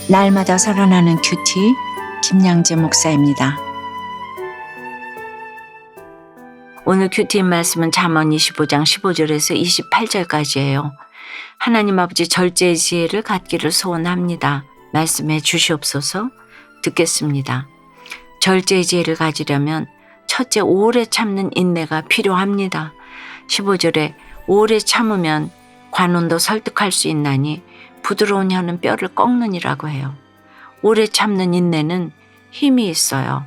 날마다 살아나는 큐티 김양재 목사입니다. 오늘 큐티인 말씀은 잠언 25장 15절에서 28절까지예요. 하나님 아버지 절제의 지혜를 갖기를 소원합니다. 말씀해 주시옵소서. 듣겠습니다. 절제의 지혜를 가지려면 첫째 오래 참는 인내가 필요합니다. 15절에 오래 참으면 관원도 설득할 수 있나니 부드러운 혀는 뼈를 꺾느니라고 해요. 오래 참는 인내는 힘이 있어요.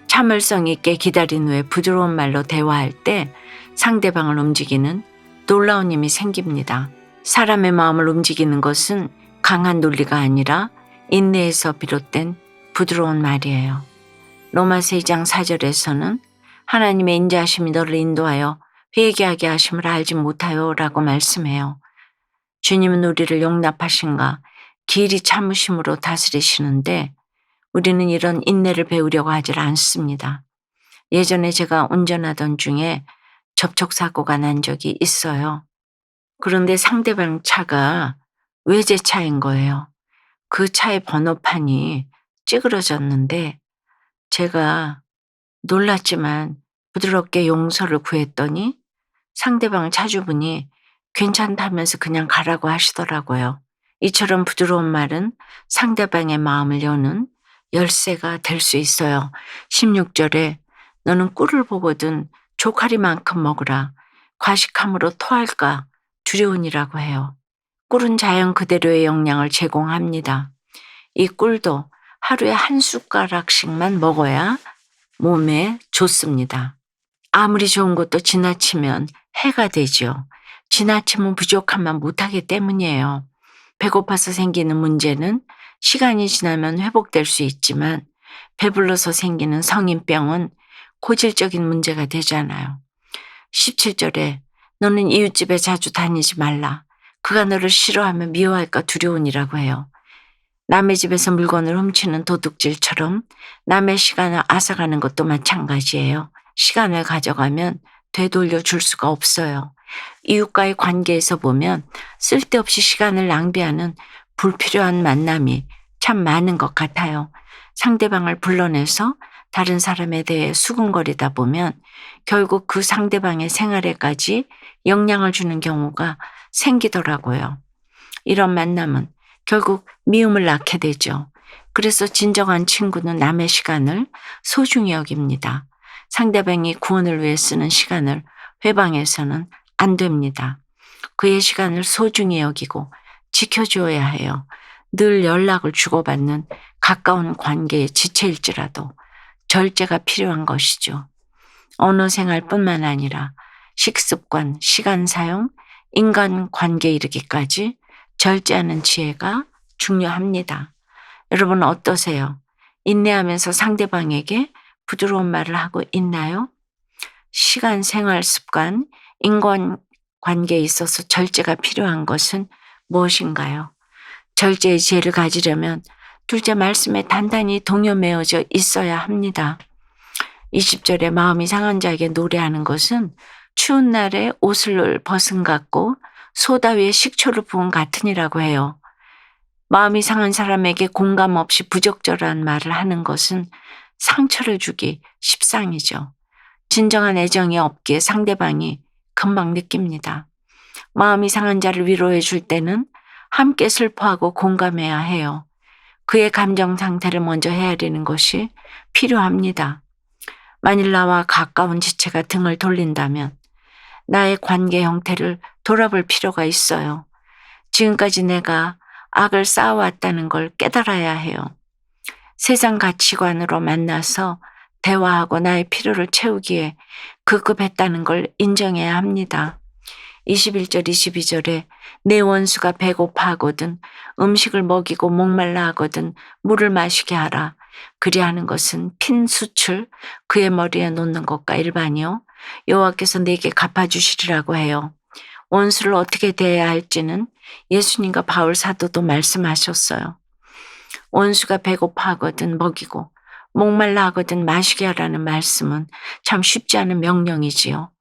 참을성 있게 기다린 후에 부드러운 말로 대화할 때 상대방을 움직이는 놀라운 힘이 생깁니다. 사람의 마음을 움직이는 것은 강한 논리가 아니라 인내에서 비롯된 부드러운 말이에요. 로마서 2장 4절에서는 하나님의 인자하심이 너를 인도하여 회개하게 하심을 알지 못하여 라고 말씀해요. 주님은 우리를 용납하신가 길이 참으심으로 다스리시는데 우리는 이런 인내를 배우려고 하질 않습니다. 예전에 제가 운전하던 중에 접촉사고가 난 적이 있어요. 그런데 상대방 차가 외제차인 거예요. 그 차의 번호판이 찌그러졌는데 제가 놀랐지만 부드럽게 용서를 구했더니 상대방 차주분이 괜찮다면서 그냥 가라고 하시더라고요. 이처럼 부드러운 말은 상대방의 마음을 여는 열쇠가 될 수 있어요. 16절에 너는 꿀을 보거든 조카리만큼 먹으라. 과식함으로 토할까 두려우니라고 해요. 꿀은 자연 그대로의 영양을 제공합니다. 이 꿀도 하루에 한 숟가락씩만 먹어야 몸에 좋습니다. 아무리 좋은 것도 지나치면 해가 되죠. 지나치면 부족함만 못하기 때문이에요. 배고파서 생기는 문제는 시간이 지나면 회복될 수 있지만 배불러서 생기는 성인병은 고질적인 문제가 되잖아요. 17절에 너는 이웃집에 자주 다니지 말라. 그가 너를 싫어하며 미워할까 두려우니라고 해요. 남의 집에서 물건을 훔치는 도둑질처럼 남의 시간을 앗아가는 것도 마찬가지예요. 시간을 가져가면 되돌려 줄 수가 없어요. 이웃과의 관계에서 보면 쓸데없이 시간을 낭비하는 불필요한 만남이 참 많은 것 같아요. 상대방을 불러내서 다른 사람에 대해 수군거리다 보면 결국 그 상대방의 생활에까지 영향을 주는 경우가 생기더라고요. 이런 만남은 결국 미움을 낳게 되죠. 그래서 진정한 친구는 남의 시간을 소중히 여깁니다. 상대방이 구원을 위해 쓰는 시간을 회방해서는 안 됩니다. 그의 시간을 소중히 여기고 지켜줘야 해요. 늘 연락을 주고받는 가까운 관계의 지체일지라도 절제가 필요한 것이죠. 언어 생활뿐만 아니라 식습관, 시간 사용, 인간관계에 이르기까지 절제하는 지혜가 중요합니다. 여러분 어떠세요? 인내하면서 상대방에게 부드러운 말을 하고 있나요? 시간, 생활 습관, 인간관계에 있어서 절제가 필요한 것은 무엇인가요? 절제의 지혜를 가지려면 둘째 말씀에 단단히 동요매어져 있어야 합니다. 20절에 마음이 상한 자에게 노래하는 것은 추운 날에 옷을 벗은 같고 소다 위에 식초를 부은 같으니라고 해요. 마음이 상한 사람에게 공감 없이 부적절한 말을 하는 것은 상처를 주기 십상이죠. 진정한 애정이 없기에 상대방이 금방 느낍니다. 마음이 상한 자를 위로해 줄 때는 함께 슬퍼하고 공감해야 해요. 그의 감정 상태를 먼저 헤아리는 것이 필요합니다. 만일 나와 가까운 지체가 등을 돌린다면 나의 관계 형태를 돌아볼 필요가 있어요. 지금까지 내가 악을 쌓아왔다는 걸 깨달아야 해요. 세상 가치관으로 만나서 대화하고 나의 필요를 채우기에 급급했다는 걸 인정해야 합니다. 21절, 22절에 내 원수가 배고파하거든 음식을 먹이고 목말라 하거든 물을 마시게 하라. 그리하는 것은 핀 숯을 그의 머리에 놓는 것과 일반이요. 여호와께서 내게 갚아주시리라고 해요. 원수를 어떻게 대해야 할지는 예수님과 바울 사도도 말씀하셨어요. 원수가 배고파하거든 먹이고 목말라 하거든 마시게 하라는 말씀은 참 쉽지 않은 명령이지요.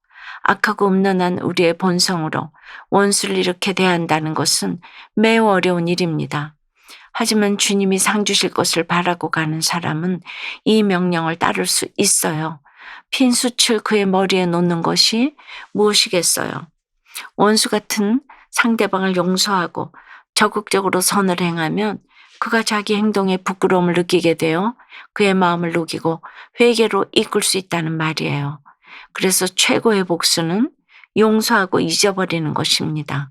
악하고 음란한 우리의 본성으로 원수를 이렇게 대한다는 것은 매우 어려운 일입니다. 하지만 주님이 상 주실 것을 바라고 가는 사람은 이 명령을 따를 수 있어요. 핀 숯을 그의 머리에 놓는 것이 무엇이겠어요? 원수 같은 상대방을 용서하고 적극적으로 선을 행하면 그가 자기 행동에 부끄러움을 느끼게 되어 그의 마음을 녹이고 회개로 이끌 수 있다는 말이에요. 그래서 최고의 복수는 용서하고 잊어버리는 것입니다.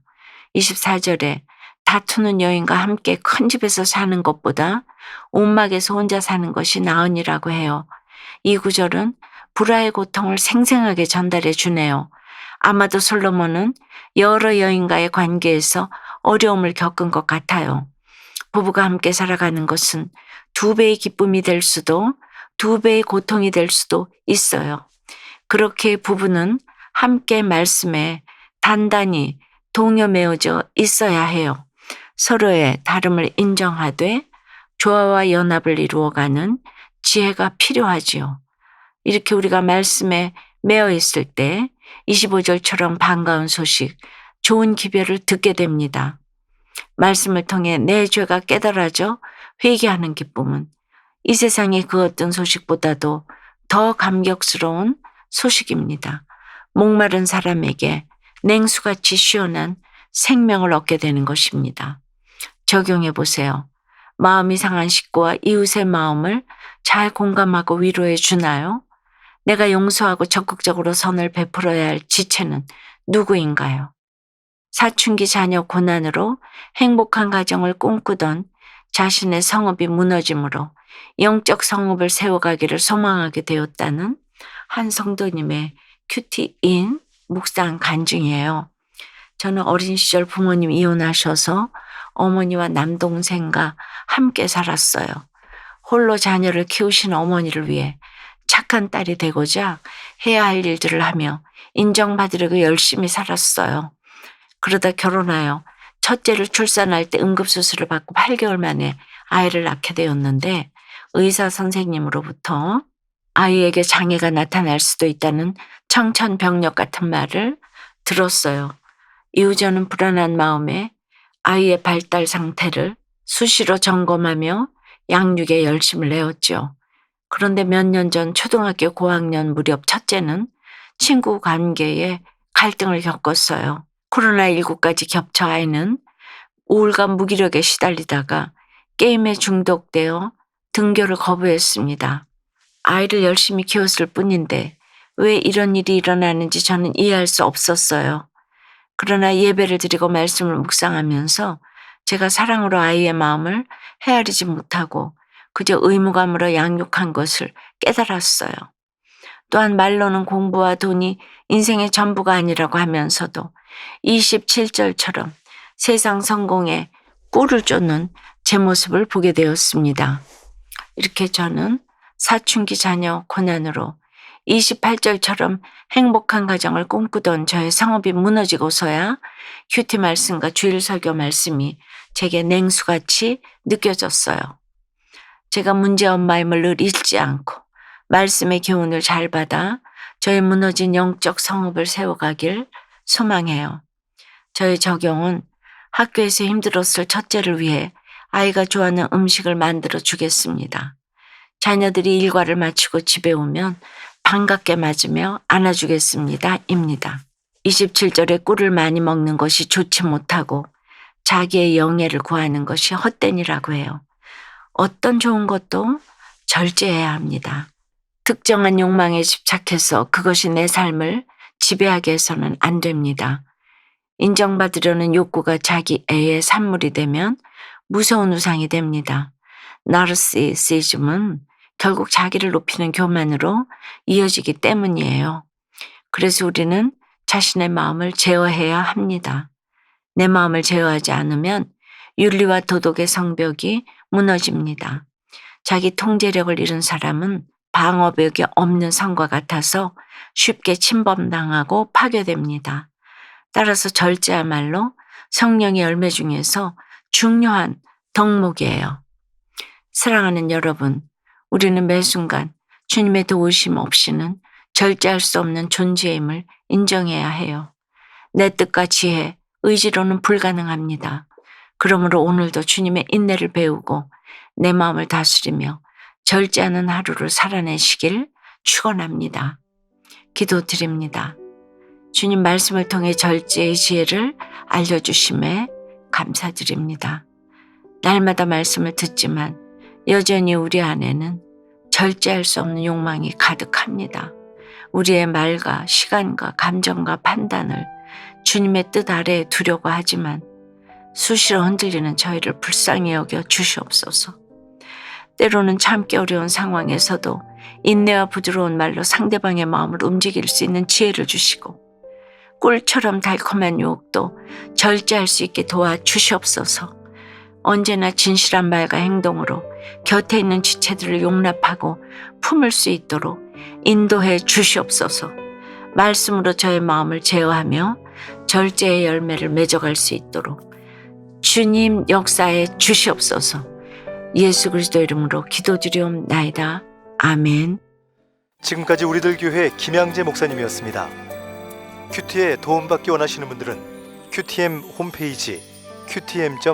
24절에 다투는 여인과 함께 큰 집에서 사는 것보다 온막에서 혼자 사는 것이 나으니라고 해요. 이 구절은 불화의 고통을 생생하게 전달해 주네요. 아마도 솔로몬은 여러 여인과의 관계에서 어려움을 겪은 것 같아요. 부부가 함께 살아가는 것은 2배의 기쁨이 될 수도 2배의 고통이 될 수도 있어요. 그렇게 부부는 함께 말씀에 단단히 동요매어져 있어야 해요. 서로의 다름을 인정하되 조화와 연합을 이루어가는 지혜가 필요하지요. 이렇게 우리가 말씀에 매어 있을 때 25절처럼 반가운 소식, 좋은 기별을 듣게 됩니다. 말씀을 통해 내 죄가 깨달아져 회개하는 기쁨은 이 세상의 그 어떤 소식보다도 더 감격스러운 소식입니다. 목마른 사람에게 냉수같이 시원한 생명을 얻게 되는 것입니다. 적용해 보세요. 마음이 상한 식구와 이웃의 마음을 잘 공감하고 위로해 주나요? 내가 용서하고 적극적으로 선을 베풀어야 할 지체는 누구인가요? 사춘기 자녀 고난으로 행복한 가정을 꿈꾸던 자신의 성읍이 무너짐으로 영적 성읍을 세워가기를 소망하게 되었다는 한 성도님의 큐티인 묵상 간증이에요. 저는 어린 시절 부모님 이혼하셔서 어머니와 남동생과 함께 살았어요. 홀로 자녀를 키우신 어머니를 위해 착한 딸이 되고자 해야 할 일들을 하며 인정받으려고 열심히 살았어요. 그러다 결혼하여 첫째를 출산할 때 응급수술을 받고 8개월 만에 아이를 낳게 되었는데 의사 선생님으로부터 아이에게 장애가 나타날 수도 있다는 청천벽력 같은 말을 들었어요. 이후 저는 불안한 마음에 아이의 발달 상태를 수시로 점검하며 양육에 열심을 내었죠. 그런데 몇 년 전 초등학교 고학년 무렵 첫째는 친구 관계에 갈등을 겪었어요. 코로나19까지 겹쳐 아이는 우울감 무기력에 시달리다가 게임에 중독되어 등교를 거부했습니다. 아이를 열심히 키웠을 뿐인데 왜 이런 일이 일어나는지 저는 이해할 수 없었어요. 그러나 예배를 드리고 말씀을 묵상하면서 제가 사랑으로 아이의 마음을 헤아리지 못하고 그저 의무감으로 양육한 것을 깨달았어요. 또한 말로는 공부와 돈이 인생의 전부가 아니라고 하면서도 27절처럼 세상 성공에 꿀을 쫓는 제 모습을 보게 되었습니다. 이렇게 저는 사춘기 자녀 고난으로 28절처럼 행복한 가정을 꿈꾸던 저의 성업이 무너지고서야 큐티 말씀과 주일 설교 말씀이 제게 냉수같이 느껴졌어요. 제가 문제 엄마임을 늘 잊지 않고 말씀의 교훈을 잘 받아 저의 무너진 영적 성읍을 세워가길 소망해요. 저의 적용은 학교에서 힘들었을 첫째를 위해 아이가 좋아하는 음식을 만들어 주겠습니다. 자녀들이 일과를 마치고 집에 오면 반갑게 맞으며 안아주겠습니다. 입니다. 27절에 꿀을 많이 먹는 것이 좋지 못하고 자기의 영예를 구하는 것이 헛되니라고 해요. 어떤 좋은 것도 절제해야 합니다. 특정한 욕망에 집착해서 그것이 내 삶을 지배하게 해서는 안 됩니다. 인정받으려는 욕구가 자기 애의 산물이 되면 무서운 우상이 됩니다. 나르시시즘은 결국 자기를 높이는 교만으로 이어지기 때문이에요. 그래서 우리는 자신의 마음을 제어해야 합니다. 내 마음을 제어하지 않으면 윤리와 도덕의 성벽이 무너집니다. 자기 통제력을 잃은 사람은 방어벽이 없는 성과 같아서 쉽게 침범당하고 파괴됩니다. 따라서 절제야말로 성령의 열매 중에서 중요한 덕목이에요. 사랑하는 여러분, 우리는 매 순간 주님의 도우심 없이는 절제할 수 없는 존재임을 인정해야 해요. 내 뜻과 지혜, 의지로는 불가능합니다. 그러므로 오늘도 주님의 인내를 배우고 내 마음을 다스리며 절제하는 하루를 살아내시길 축원합니다. 기도드립니다. 주님 말씀을 통해 절제의 지혜를 알려주심에 감사드립니다. 날마다 말씀을 듣지만 여전히 우리 안에는 절제할 수 없는 욕망이 가득합니다. 우리의 말과 시간과 감정과 판단을 주님의 뜻 아래에 두려고 하지만 수시로 흔들리는 저희를 불쌍히 여겨 주시옵소서. 때로는 참기 어려운 상황에서도 인내와 부드러운 말로 상대방의 마음을 움직일 수 있는 지혜를 주시고 꿀처럼 달콤한 유혹도 절제할 수 있게 도와주시옵소서. 언제나 진실한 말과 행동으로 곁에 있는 지체들을 용납하고 품을 수 있도록 인도해 주시옵소서. 말씀으로 저의 마음을 제어하며 절제의 열매를 맺어갈 수 있도록 주님 역사해 주시옵소서. 예수 그리스도 이름으로 기도드리옵나이다. 아멘. 지금까지 우리들 교회 김양재 목사님이었습니다. 큐티에 도움받기 원하시는 분들은 QTM 홈페이지 qtm.or.kr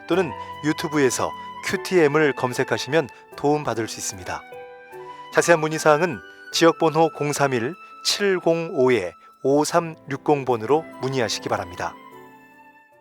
또는 유튜브에서 QTM을 검색하시면 도움받을 수 있습니다. 자세한 문의사항은 지역번호 031-705-5360번으로 문의하시기 바랍니다.